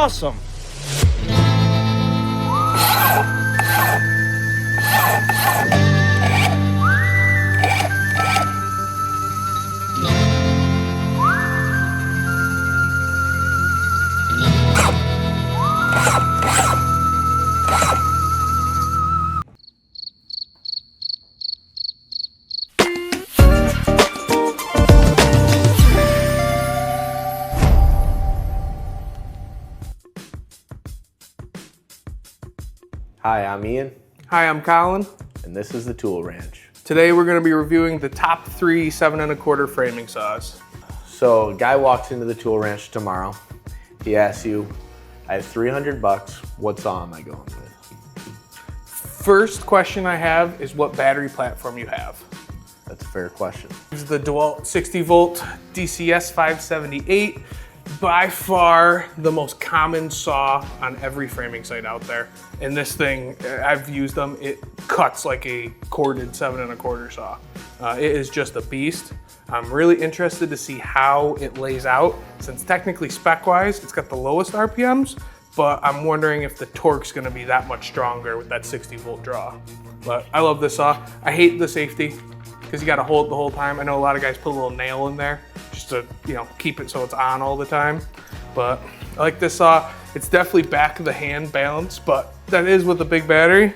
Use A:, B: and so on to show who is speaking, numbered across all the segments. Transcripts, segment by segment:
A: awesome.
B: Hi, I'm Ian,
C: Hi, I'm Colin.
B: and this is the Tool Ranch.
C: Today we're going to be reviewing the top 3 7 1/4 framing saws.
B: So, a guy walks into the Tool Ranch tomorrow. He asks you, I have $300, what saw am I going with?
C: First question I have is what battery platform you have.
B: That's a fair question.
C: This is the DeWalt 60 volt DCS 578. By far the most common saw on every framing site out there. And this thing, I've used them, it cuts like a corded 7 1/4 saw. It is just a beast. I'm really interested to see how it lays out, since technically spec-wise, it's got the lowest RPMs, but I'm wondering if the torque's gonna be that much stronger with that 60 volt draw. But I love this saw. I hate the safety, because you gotta hold it the whole time. I know a lot of guys put a little nail in there just to, keep it so it's on all the time. But I like this saw. It's definitely back of the hand balance, but that is with a big battery.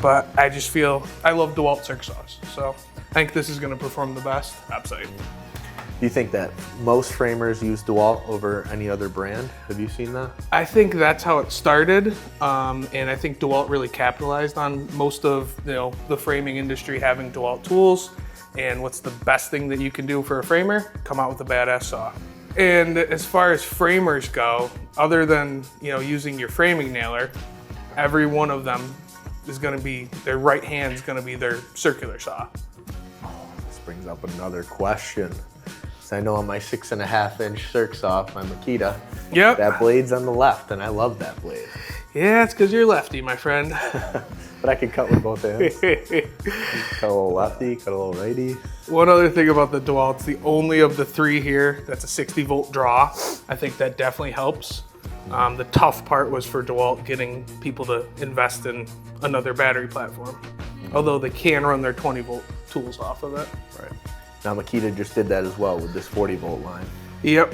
C: But I just feel, I love DeWalt circ saws. So I think this is gonna perform the best outside.
B: Do you think that most framers use DeWalt over any other brand? Have you seen that?
C: I think that's how it started, and I think DeWalt really capitalized on most of the framing industry having DeWalt tools. And what's the best thing that you can do for a framer? Come out with a badass saw. And as far as framers go, other than using your framing nailer, every one of them is going to be, their right hand is going to be their circular saw.
B: This brings up another question. So I know on my 6.5-inch circ saw, my Makita,
C: Yep.
B: that blade's on the left, and I love that blade.
C: Yeah, it's because you're lefty, my friend.
B: But I can cut with both hands. Cut a little lefty, cut a little righty.
C: One other thing about the DeWalt, it's the only of the 3 here that's a 60 volt draw. I think that definitely helps. The tough part was for DeWalt getting people to invest in another battery platform. Although they can run their 20 volt tools off of it.
B: Right. Now Makita just did that as well with this 40 volt line.
C: Yep,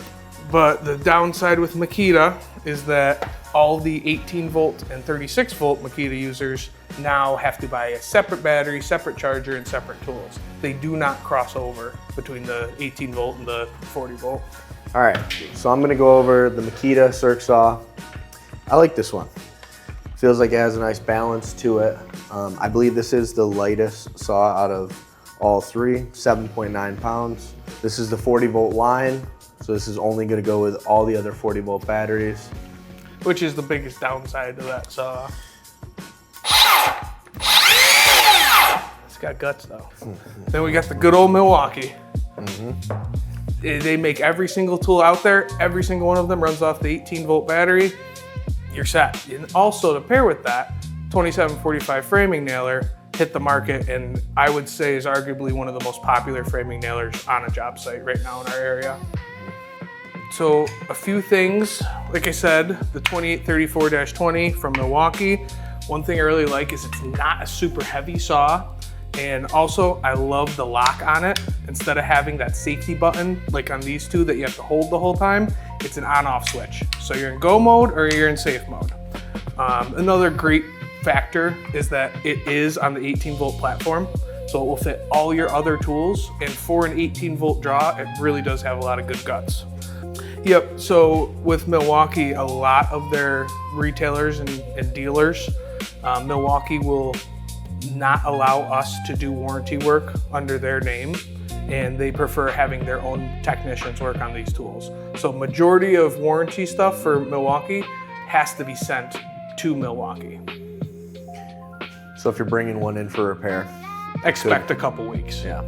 C: but the downside with Makita is that all the 18 volt and 36 volt Makita users now have to buy a separate battery, separate charger, and separate tools. They do not cross over between the 18 volt and the 40 volt.
B: All right, so I'm gonna go over the Makita circ saw. I like this one. Feels like it has a nice balance to it. I believe this is the lightest saw out of all 3, 7.9 pounds. This is the 40 volt line, so this is only gonna go with all the other 40 volt batteries.
C: Which is the biggest downside to that saw. It's got guts though. Then we got the good old Milwaukee. They make every single tool out there. Every single one of them runs off the 18 volt battery. You're set. And also to pair with that, 2745 framing nailer hit the market, and I would say is arguably one of the most popular framing nailers on a job site right now in our area. So a few things, like I said, the 2834-20 from Milwaukee. One thing I really like is it's not a super heavy saw. And also I love the lock on it. Instead of having that safety button, like on these 2 that you have to hold the whole time, it's an on-off switch. So you're in go mode or you're in safe mode. Another great factor is that it is on the 18 volt platform. So it will fit all your other tools. And for an 18 volt draw, it really does have a lot of good guts. Yep, so with Milwaukee, a lot of their retailers and dealers, Milwaukee will not allow us to do warranty work under their name, and they prefer having their own technicians work on these tools. So majority of warranty stuff for Milwaukee has to be sent to Milwaukee.
B: So if you're bringing one in for repair,
C: Expect a couple weeks.
B: yeah,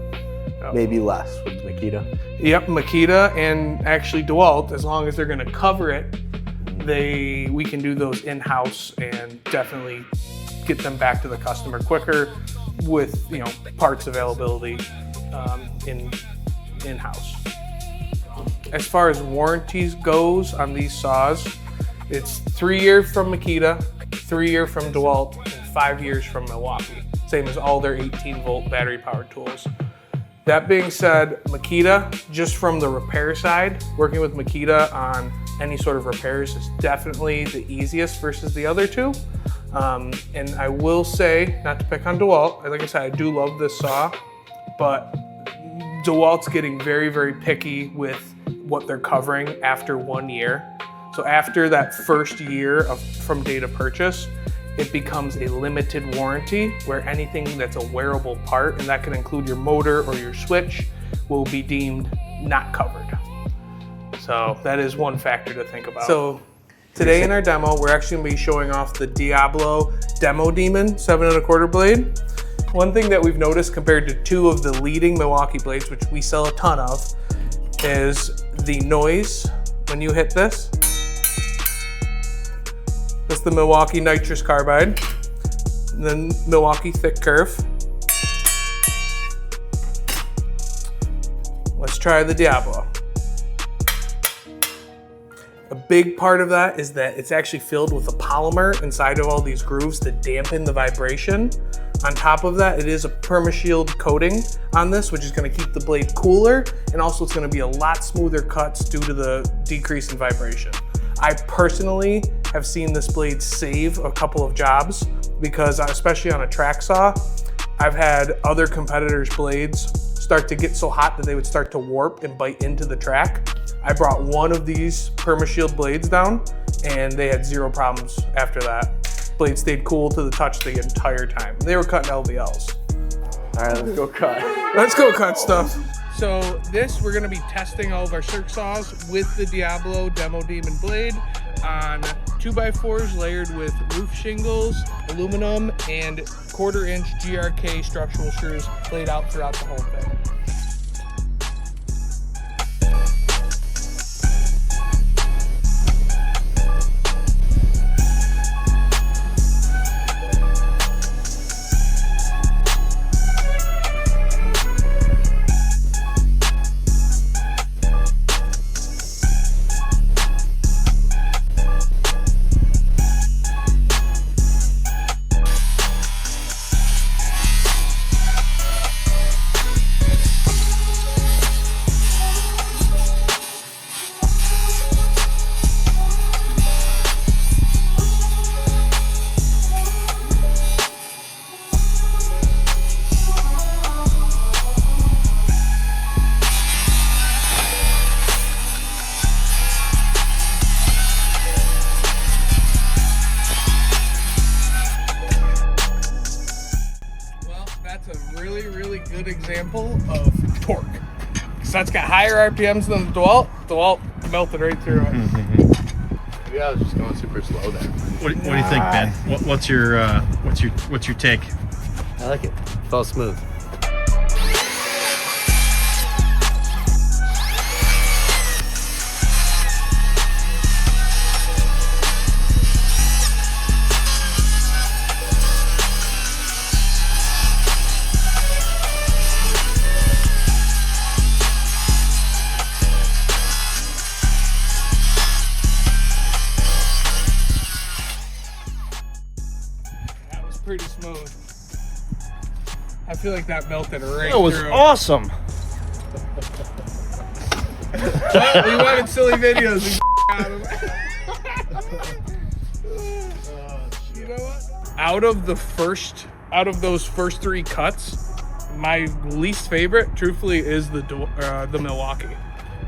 B: maybe less with Makita.
C: Yep, Makita and actually DeWalt, as long as they're gonna cover it, we can do those in-house and definitely get them back to the customer quicker with parts availability in-house. As far as warranties goes on these saws, It's 3 years from Makita, 3 years from DeWalt, and 5 years from Milwaukee. Same as all their 18-volt battery-powered tools. That being said, Makita, just from the repair side, working with Makita on any sort of repairs is definitely the easiest versus the other two. And I will say, not to pick on DeWalt, like I said, I do love this saw, but DeWalt's getting very, very picky with what they're covering after 1 year. So after that first year from date of purchase, it becomes a limited warranty where anything that's a wearable part, and that can include your motor or your switch, will be deemed not covered. So that is one factor to think about. So today in our demo, we're actually gonna be showing off the Diablo Demo Demon 7 1/4 blade. One thing that we've noticed compared to two of the leading Milwaukee blades, which we sell a ton of, is the noise when you hit this. That's the Milwaukee Nitrous Carbide, and then Milwaukee Thick Curve. Let's try the Diablo. A big part of that is that it's actually filled with a polymer inside of all these grooves to dampen the vibration. On top of that, it is a PermaShield coating on this, which is going to keep the blade cooler, and also it's going to be a lot smoother cuts due to the decrease in vibration. I personally have seen this blade save a couple of jobs because, especially on a track saw, I've had other competitors' blades start to get so hot that they would start to warp and bite into the track. I brought one of these PermaShield blades down and they had zero problems after that. Blade stayed cool to the touch the entire time. They were cutting LVLs.
B: All right, let's go cut.
C: Let's go cut stuff. So we're gonna be testing all of our circ saws with the Diablo Demo Demon blade on 2x4s layered with roof shingles, aluminum, and 1/4-inch GRK structural screws laid out throughout the whole thing. Really good example of torque. So that's got higher RPMs than the DeWalt. DeWalt melted right through it.
B: Yeah, I was just going super slow there.
A: What do you think, Ben? What's your take?
D: I like it. Felt smooth.
C: Pretty smooth. I feel like that melted right
A: That was
C: through.
A: awesome.
C: Well, you wanted silly videos. You know what? Out of those first three cuts, my least favorite, truthfully, is the Milwaukee.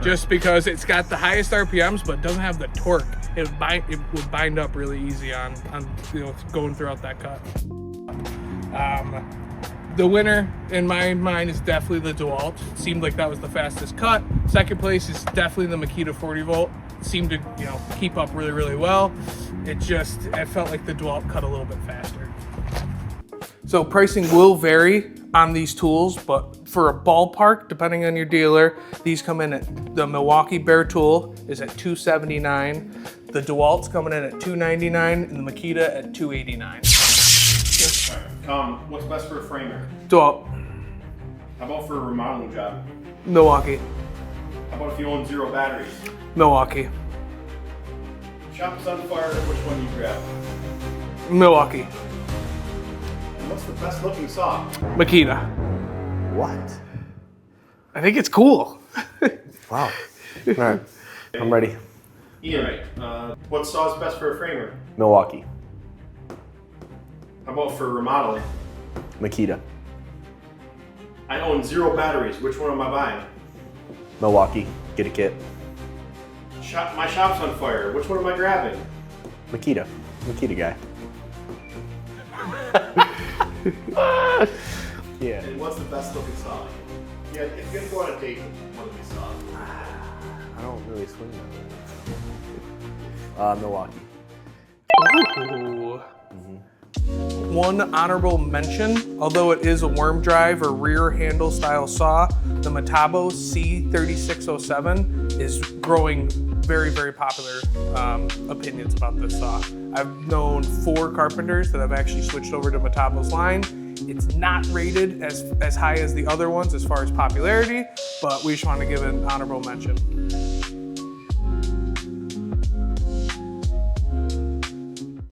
C: Just because it's got the highest RPMs, but doesn't have the torque. It would bind up really easy on going throughout that cut. The winner in my mind is definitely the DeWalt. It seemed like that was the fastest cut. Second place is definitely the Makita 40 volt. It seemed to keep up really well. It felt like the DeWalt cut a little bit faster. So pricing will vary on these tools, but for a ballpark, depending on your dealer, these come in at the Milwaukee Bare Tool is at $279. The DeWalt's coming in at $299 and the Makita at $289.
A: What's best for a framer?
C: DeWalt.
A: How about for a remodeling job?
C: Milwaukee.
A: How about if you own 0 batteries?
C: Milwaukee.
A: Shop is on fire. Which one do you grab?
C: Milwaukee.
A: And what's the best looking saw?
C: Makita.
B: What?
C: I think it's cool.
B: Wow. All right, I'm ready.
A: Ian, what saw is best for a framer?
B: Milwaukee.
A: How about for remodeling?
B: Makita.
A: I own 0 batteries. Which one am I buying?
B: Milwaukee. Get a kit.
A: My shop's on fire. Which one am I grabbing?
B: Makita. Makita guy. Yeah.
A: And what's the best looking saw? Yeah, if you're gonna go on a date with one of these saws.
B: I don't really swing that way. Milwaukee.
C: Ooh. One honorable mention, although it is a worm drive or rear handle style saw, the Metabo C3607 is growing very, very popular opinions about this saw. I've known 4 carpenters that have actually switched over to Metabo's line. It's not rated as high as the other ones as far as popularity, but we just want to give an honorable mention.